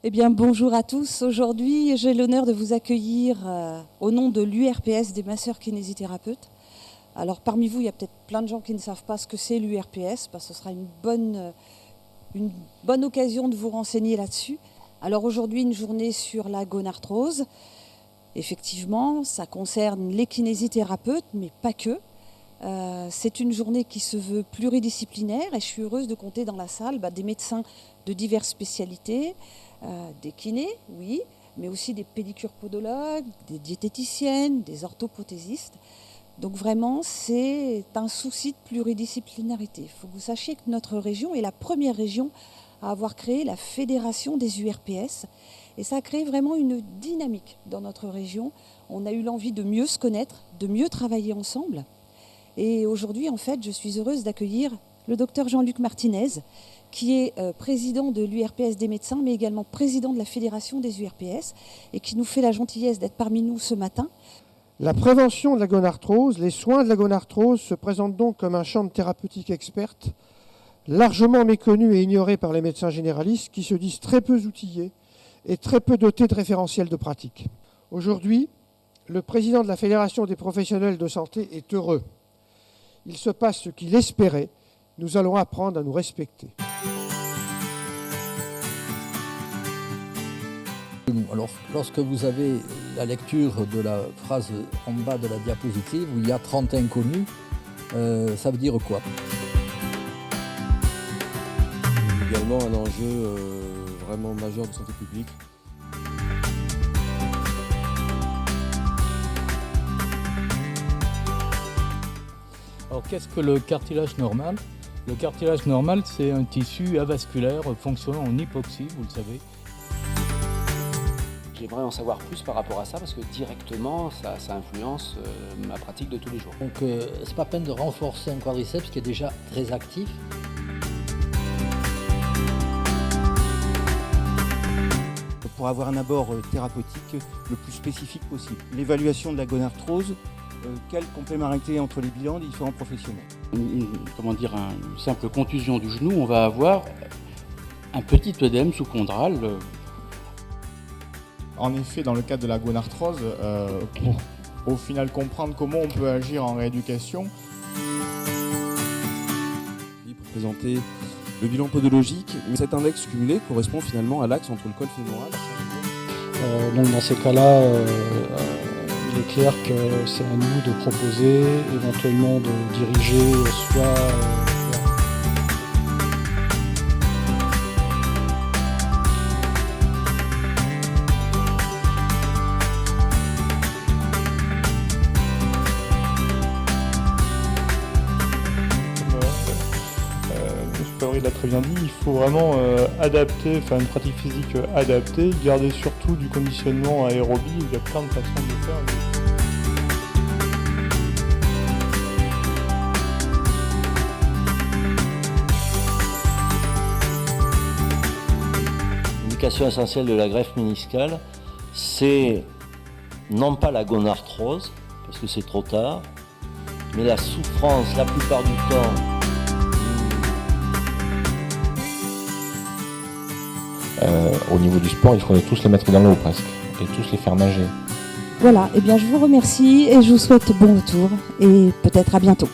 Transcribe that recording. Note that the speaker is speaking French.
Eh bien, bonjour à tous. Aujourd'hui, j'ai l'honneur de vous accueillir au nom de l'URPS des masseurs kinésithérapeutes. Alors, parmi vous, il y a peut-être plein de gens qui ne savent pas ce que c'est l'URPS, parce que ce sera une bonne occasion de vous renseigner là-dessus. Alors aujourd'hui, une journée sur la gonarthrose. Effectivement, ça concerne les kinésithérapeutes, mais pas que. C'est une journée qui se veut pluridisciplinaire et je suis heureuse de compter dans la salle des médecins de diverses spécialités, des kinés, oui, mais aussi des pédicures-podologues, des diététiciennes, des orthoprothésistes. Donc vraiment, c'est un souci de pluridisciplinarité. Il faut que vous sachiez que notre région est la première région à avoir créé la fédération des URPS. Et ça a créé vraiment une dynamique dans notre région. On a eu l'envie de mieux se connaître, de mieux travailler ensemble. Et aujourd'hui, en fait, je suis heureuse d'accueillir le docteur Jean-Luc Martinez, qui est président de l'URPS des médecins, mais également président de la fédération des URPS, et qui nous fait la gentillesse d'être parmi nous ce matin. La prévention de la gonarthrose, les soins de la gonarthrose se présentent donc comme un champ de thérapeutique experte, largement méconnu et ignoré par les médecins généralistes qui se disent très peu outillés et très peu dotés de référentiels de pratique. Aujourd'hui, le président de la Fédération des professionnels de santé est heureux. Il se passe ce qu'il espérait. Nous allons apprendre à nous respecter. Alors, lorsque vous avez la lecture de la phrase en bas de la diapositive où il y a 30 inconnus, ça veut dire quoi? Également un enjeu vraiment majeur de santé publique. Alors qu'est-ce que le cartilage normal? Le cartilage normal, c'est un tissu avasculaire fonctionnant en hypoxie, vous le savez. J'aimerais en savoir plus par rapport à ça parce que directement ça influence ma pratique de tous les jours. Donc c'est pas peine de renforcer un quadriceps qui est déjà très actif. Pour avoir un abord thérapeutique le plus spécifique possible. L'évaluation de la gonarthrose, quelle complémentarité entre les bilans des différents professionnels. Une simple contusion du genou, on va avoir un petit œdème sous-chondral. En effet, dans le cadre de la gonarthrose, pour au final comprendre comment on peut agir en rééducation. Pour présenter le bilan podologique, cet index cumulé correspond finalement à l'axe entre le col fémoral. Donc dans ces cas-là, il est clair que c'est à nous de proposer, éventuellement de diriger soit Fabrice l'a très bien dit, il faut vraiment adapter, faire une pratique physique adaptée, garder surtout du conditionnement aérobie, il y a plein de façons de le faire. L'indication essentielle de la greffe méniscale, c'est non pas la gonarthrose, parce que c'est trop tard, mais la souffrance la plupart du temps. Au niveau du sport, il faudrait tous les mettre dans l'eau presque, et tous les faire nager. Voilà, eh bien je vous remercie et je vous souhaite bon retour et peut-être à bientôt.